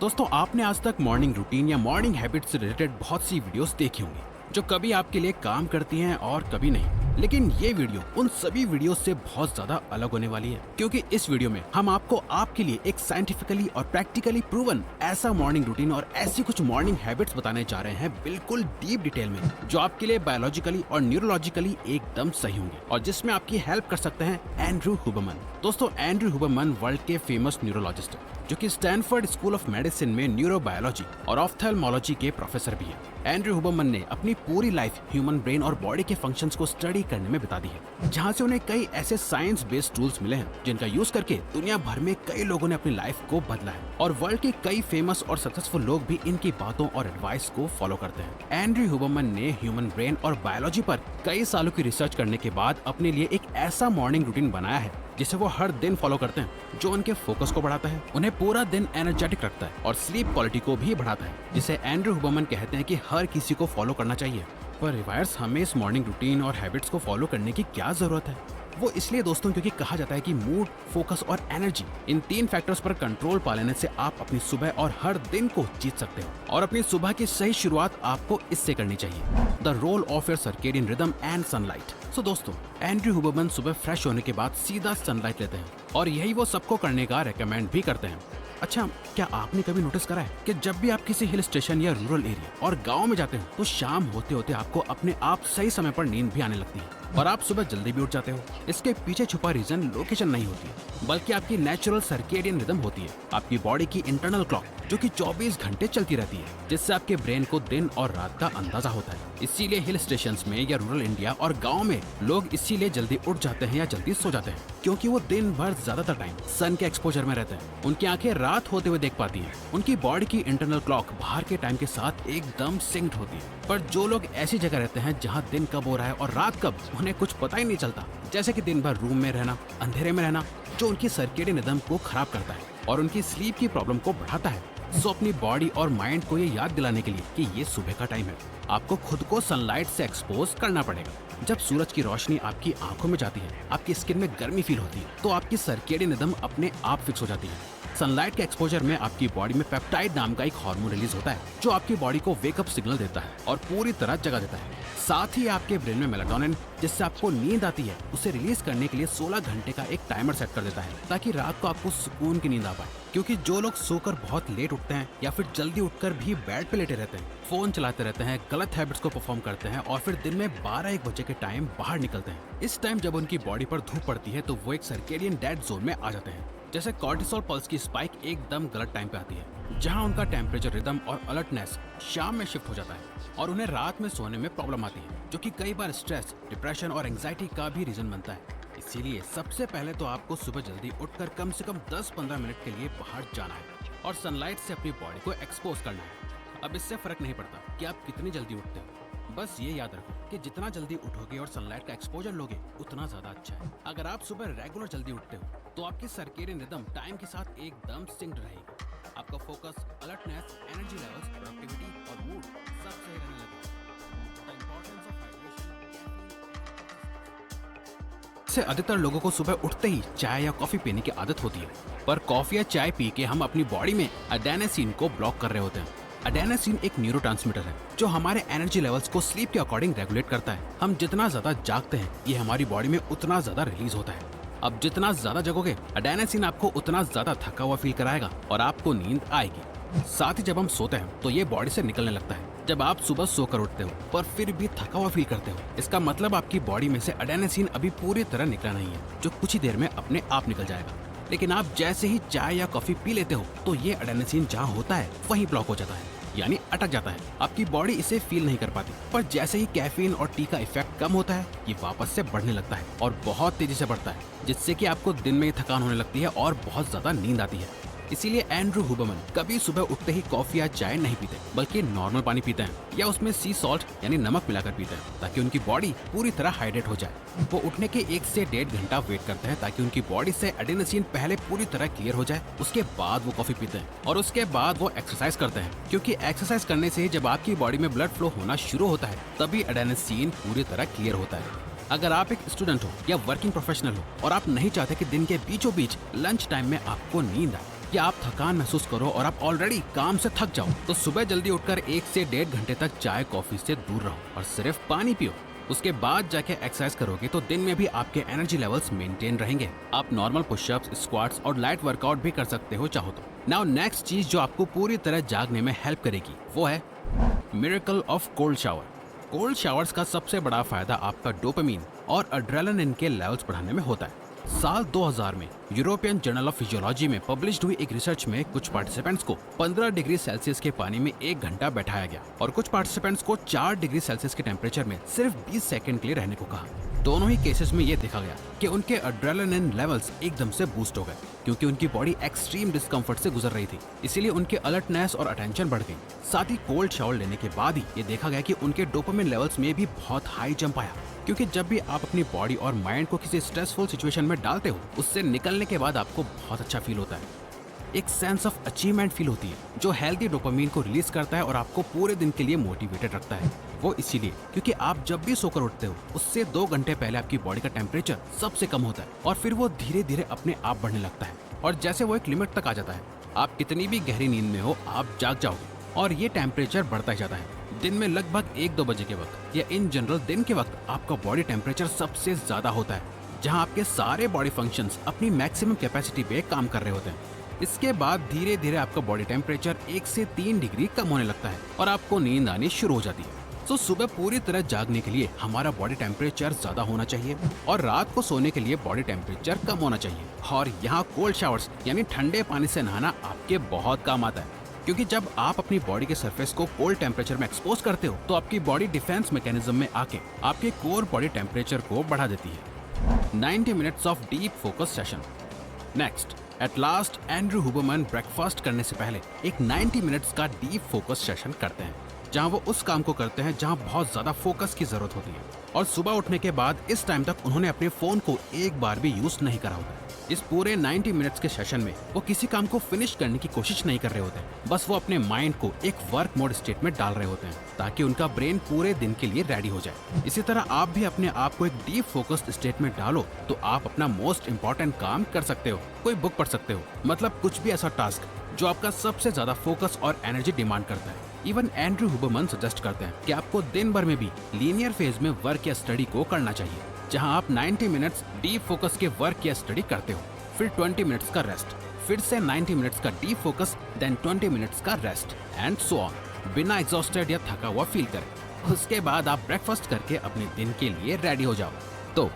दोस्तों, आपने आज तक मॉर्निंग रूटीन या मॉर्निंग हैबिट से रिलेटेड बहुत सी वीडियोस देखी होंगी जो कभी आपके लिए काम करती हैं और कभी नहीं। लेकिन ये वीडियो उन सभी वीडियोस से बहुत ज्यादा अलग होने वाली है, क्योंकि इस वीडियो में हम आपको आपके लिए एक साइंटिफिकली और प्रैक्टिकली प्रूवन ऐसा मॉर्निंग रूटीन और ऐसी कुछ मॉर्निंग हैबिट्स बताने जा रहे हैं बिल्कुल डीप डिटेल में, जो आपके लिए बायोलॉजिकली और न्यूरोलॉजिकली एकदम सही होंगे और जिसमें आपकी हेल्प कर सकते हैं एंड्रयू हुबरमन। दोस्तों, एंड्रयू हुबरमन वर्ल्ड के फेमस न्यूरोलॉजिस्ट है, जो कि स्टैनफोर्ड स्कूल ऑफ मेडिसिन में न्यूरोबायोलॉजी और ऑफ्थेल्मोलॉजी के प्रोफेसर भी हैं। एंड्रयू हुबरमन ने अपनी पूरी लाइफ ह्यूमन ब्रेन और बॉडी के फंक्शंस को स्टडी करने में बिता दी है, जहां से उन्हें कई ऐसे साइंस बेस्ड टूल्स मिले हैं जिनका यूज करके दुनिया भर में कई लोगों ने अपनी लाइफ को बदला है और वर्ल्ड के कई फेमस और सक्सेसफुल लोग भी इनकी बातों और एडवाइस को फॉलो करते हैं। एंड्रयू हुबरमन ने ह्यूमन ब्रेन और बायोलॉजी पर कई सालों की रिसर्च करने के बाद अपने लिए एक ऐसा मॉर्निंग रूटीन बनाया है जिसे वो हर दिन फॉलो करते हैं, जो उनके फोकस को बढ़ाता है, उन्हें पूरा दिन एनर्जेटिक रखता है और स्लीप क्वालिटी को भी बढ़ाता है, जिसे एंड्रयू हुबरमन कहते हैं कि हर किसी को फॉलो करना चाहिए। पर रिवायर्स, हमें इस मॉर्निंग रूटीन और हैबिट्स को फॉलो करने की क्या जरूरत है? वो इसलिए दोस्तों, क्योंकि कहा जाता है कि मूड, फोकस और एनर्जी, इन तीन फैक्टर्स पर कंट्रोल पा लेने से आप अपनी सुबह और हर दिन को जीत सकते हो और अपनी सुबह की सही शुरुआत आपको इससे करनी चाहिए। The role of your circadian rhythm and sunlight. So दोस्तों, एंड्रयू हुबरमन सुबह फ्रेश होने के बाद सीधा सनलाइट लेते हैं और यही वो सबको करने का रेकमेंड भी करते हैं। अच्छा, क्या आपने कभी नोटिस करा है कि जब भी आप किसी हिल स्टेशन या रूरल एरिया और गांव में जाते हो तो शाम होते होते आपको अपने आप सही समय पर नींद भी आने लगती है और आप सुबह जल्दी भी उठ जाते हो? इसके पीछे छुपा रीजन लोकेशन नहीं होती है, बल्कि आपकी नेचुरल सर्केडियन रिदम होती है, आपकी बॉडी की इंटरनल क्लॉक, जो कि 24 घंटे चलती रहती है, जिससे आपके ब्रेन को दिन और रात का अंदाजा होता है। इसीलिए हिल स्टेशंस में या रूरल इंडिया और गांव में लोग इसीलिए जल्दी उठ जाते हैं या जल्दी सो जाते हैं, क्योंकि वो दिन भर ज्यादातर टाइम सन के एक्सपोजर में रहते हैं। उनकी आंखें रात होते हुए देख पाती हैं। उनकी बॉडी की इंटरनल क्लॉक बाहर के टाइम के साथ एकदम सिंक्ड होती है। पर जो लोग ऐसी जगह रहते हैं जहाँ दिन कब हो रहा है और रात कब, उन्हें कुछ पता ही नहीं चलता, जैसे कि दिन भर रूम में रहना, अंधेरे में रहना, जो उनकी सर्केडियन रिदम को खराब करता है और उनकी स्लीप की प्रॉब्लम को बढ़ाता है। सो अपनी बॉडी और माइंड को ये याद दिलाने के लिए कि ये सुबह का टाइम है, आपको खुद को सनलाइट से एक्सपोज करना पड़ेगा। जब सूरज की रोशनी आपकी आंखों में जाती है, आपकी स्किन में गर्मी फील होती है, तो आपकी सर्केडियन रिदम अपने आप फिक्स हो जाती है। सनलाइट के एक्सपोजर में आपकी बॉडी में पेप्टाइड नाम का एक हार्मोन रिलीज होता है, जो आपकी बॉडी को वेकअप सिग्नल देता है और पूरी तरह जगा देता है। साथ ही आपके ब्रेन में मेलाटोनिन, जिससे आपको नींद आती है, उसे रिलीज करने के लिए 16 घंटे का एक टाइमर सेट कर देता है, ताकि रात को आपको सुकून की नींद आ पाए। क्योंकि जो लोग सोकर बहुत लेट उठते हैं या फिर जल्दी उठकर भी बेड पे लेटे रहते हैं, फोन चलाते रहते हैं, गलत हैबिट्स को परफॉर्म करते हैं और फिर दिन में 12-1 बजे के टाइम बाहर निकलते हैं, इस टाइम जब उनकी बॉडी पर धूप पड़ती है तो वो एक सर्केडियन डेड जोन में आ जाते हैं। जैसे कॉर्टिसोल पल्स की स्पाइक एकदम गलत टाइम पे आती है, जहां उनका टेम्परेचर, रिदम और अलर्टनेस शाम में शिफ्ट हो जाता है और उन्हें रात में सोने में प्रॉब्लम आती है, जो कि कई बार स्ट्रेस, डिप्रेशन और एंजाइटी का भी रीजन बनता है। इसीलिए सबसे पहले तो आपको सुबह जल्दी उठकर कम से कम 10-15 मिनट के लिए बाहर जाना है और सनलाइट से अपनी बॉडी को एक्सपोज करना है। अब इससे फर्क नहीं पड़ता कि आप कितनी जल्दी उठते हो, बस ये याद रखो कि जितना जल्दी उठोगे और सनलाइट का एक्सपोजर लोगे, उतना ज्यादा अच्छा है। अगर आप सुबह रेगुलर जल्दी उठते हो तो आपकी सर्केडियन रिदम टाइम के साथ एकदम सिंक्ड रहेगी। आपका focus, alertness, energy levels, productivity और मूड सब सही रहने लगेगा। The importance of hydration, से अधिकतर लोगों को सुबह उठते ही चाय या कॉफी पीने की आदत होती है, पर कॉफी या चाय पी के हम अपनी बॉडी में एडेनोसिन को ब्लॉक कर रहे होते हैं। एडेनोसिन एक न्यूरोट्रांसमीटर है जो हमारे एनर्जी लेवल्स को स्लीप के अकॉर्डिंग रेगुलेट करता है। हम जितना ज्यादा जागते हैं, ये हमारी बॉडी में उतना ज्यादा रिलीज होता है। अब जितना ज्यादा जगोगे, एडेनोसिन आपको उतना ज्यादा थका हुआ फील कराएगा और आपको नींद आएगी। साथ ही जब हम सोते हैं तो ये बॉडी से निकलने लगता है। जब आप सुबह सोकर उठते हो पर फिर भी थका हुआ फील करते हो, इसका मतलब आपकी बॉडी में से एडेनोसिन अभी पूरी तरह निकला नहीं है, जो कुछ ही देर में अपने आप निकल जाएगा। लेकिन आप जैसे ही चाय या कॉफी पी लेते हो तो ये एडेनोसिन जहाँ होता है वहीं ब्लॉक हो जाता है, यानी अटक जाता है। आपकी बॉडी इसे फील नहीं कर पाती, पर जैसे ही कैफीन और टी का इफेक्ट कम होता है, ये वापस से बढ़ने लगता है और बहुत तेजी से बढ़ता है, जिससे कि आपको दिन में थकान होने लगती है और बहुत ज्यादा नींद आती है। इसीलिए एंड्रयू हुबरमन कभी सुबह उठते ही कॉफी या चाय नहीं पीते, बल्कि नॉर्मल पानी पीते हैं या उसमें सी सॉल्ट यानी नमक मिलाकर पीते हैं, ताकि उनकी बॉडी पूरी तरह हाइड्रेट हो जाए। वो उठने के 1 से 1.5 घंटा वेट करते हैं ताकि उनकी बॉडी से एडेनोसिन पहले पूरी तरह क्लियर हो जाए, उसके बाद वो कॉफी पीते हैं और उसके बाद वो एक्सरसाइज करते हैं, क्योंकि एक्सरसाइज करने से जब आपकी बॉडी में ब्लड फ्लो होना शुरू होता है तभी एडेनोसिन पूरी तरह क्लियर होता है। अगर आप एक स्टूडेंट हो या वर्किंग प्रोफेशनल हो और आप नहीं चाहते कि दिन के बीचों बीच लंच टाइम में आपको नींद आए, या आप थकान महसूस करो और आप ऑलरेडी काम से थक जाओ, तो सुबह जल्दी उठकर 1 से 1.5 घंटे तक चाय कॉफी से दूर रहो और सिर्फ पानी पियो। उसके बाद जाके एक्सरसाइज करोगे तो दिन में भी आपके एनर्जी लेवल्स मेंटेन रहेंगे। आप नॉर्मल पुशअप्स, स्क्वाट्स और लाइट वर्कआउट भी कर सकते हो चाहो तो। नाउ नेक्स्ट चीज जो आपको पूरी तरह जागने में हेल्प करेगी वो है miracle of cold shower. Cold showers का सबसे बड़ा फायदा आपका डोपामिन और एड्रेनालिन के लेवल्स बढ़ाने में होता है। साल 2000 में यूरोपियन जर्नल ऑफ फिजियोलॉजी में पब्लिश्ड हुई एक रिसर्च में कुछ पार्टिसिपेंट्स को 15 डिग्री सेल्सियस के पानी में 1 घंटा बैठाया गया और कुछ पार्टिसिपेंट्स को 4 डिग्री सेल्सियस के टेम्परेचर में सिर्फ 20 सेकंड के लिए रहने को कहा। दोनों ही केसेस में ये देखा गया कि उनके एड्रेनालिन लेवल्स एकदम से बूस्ट हो गए क्योंकि उनकी बॉडी एक्सट्रीम डिस्कम्फर्ट से गुजर रही थी, इसीलिए उनके अलर्टनेस और अटेंशन बढ़ गई। साथ ही कोल्ड शावर लेने के बाद ही ये देखा गया कि उनके डोपामिन लेवल्स में भी बहुत हाई जंप आया, क्योंकि जब भी आप अपनी बॉडी और माइंड को किसी स्ट्रेसफुल सिचुएशन में डालते हो, उससे निकलने के बाद आपको बहुत अच्छा फील होता है। एक सेंस ऑफ अचीवमेंट फील होती है जो हेल्दी डोपामिन को रिलीज करता है और आपको पूरे दिन के लिए मोटिवेटेड रखता है। वो इसीलिए क्योंकि आप जब भी सोकर उठते हो उससे 2 घंटे पहले आपकी बॉडी का टेम्परेचर सबसे कम होता है और फिर वो धीरे धीरे अपने आप बढ़ने लगता है और जैसे वो एक लिमिट तक आ जाता है, आप कितनी भी गहरी नींद में हो आप जाग जाओगे और ये टेम्परेचर बढ़ता ही जाता है। दिन में लगभग 1-2 बजे के वक्त या इन जनरल दिन के वक्त आपका बॉडी टेम्परेचर सबसे ज्यादा होता है, जहां आपके सारे बॉडी फंक्शंस अपनी मैक्सिमम कैपेसिटी पे काम कर रहे होते हैं। इसके बाद धीरे धीरे आपका बॉडी टेम्परेचर 1 से 3 डिग्री कम होने लगता है और आपको नींद आनी शुरू हो जाती है। तो सुबह पूरी तरह जागने के लिए हमारा बॉडी टेम्परेचर ज्यादा होना चाहिए और रात को सोने के लिए बॉडी टेम्परेचर कम होना चाहिए। और यहाँ कोल्ड शावर्स यानी ठंडे पानी से नहाना आपके बहुत काम आता है, क्योंकि जब आप अपनी बॉडी के सरफेस को कोल्ड टेम्परेचर में एक्सपोज करते हो तो आपकी बॉडी डिफेंस मैकेनिज्म में आके आपके कोर बॉडी टेम्परेचर को बढ़ा देती है। 90 minutes of deep focus session. Next, at last Andrew Huberman breakfast करने से पहले एक 90 मिनट्स का डीप फोकस सेशन करते हैं, जहां वो उस काम को करते हैं जहां बहुत ज्यादा फोकस की जरूरत होती है और सुबह उठने के बाद इस टाइम तक उन्होंने अपने फोन को एक बार भी यूज नहीं करा होता। इस पूरे 90 मिनट्स के सेशन में वो किसी काम को फिनिश करने की कोशिश नहीं कर रहे होते, बस वो अपने माइंड को एक वर्क मोड स्टेट में डाल रहे होते हैं ताकि उनका ब्रेन पूरे दिन के लिए रेडी हो जाए। इसी तरह आप भी अपने आप को एक डीप फोकस्ड स्टेट में डालो तो आप अपना मोस्ट इम्पोर्टेंट काम कर सकते हो, कोई बुक पढ़ सकते हो, मतलब कुछ भी ऐसा टास्क जो आपका सबसे ज्यादा फोकस और एनर्जी डिमांड करता है। इवन एंड्रू हुबरमैन सजेस्ट करते हैं कि आपको दिन भर में भी लीनियर फेज में वर्क या स्टडी को करना चाहिए, जहां आप 90 मिनट्स डीप फोकस के वर्क या स्टडी करते हो, फिर 20 मिनट्स का रेस्ट, फिर से 90 मिनट्स का डीप फोकस, देन 20 मिनट्स का रेस्ट एंड सो ऑन, बिना एग्जॉस्टेड या थका हुआ फील करें। उसके बाद आप ब्रेकफास्ट करके अपने दिन के लिए रेडी हो जाओ। तो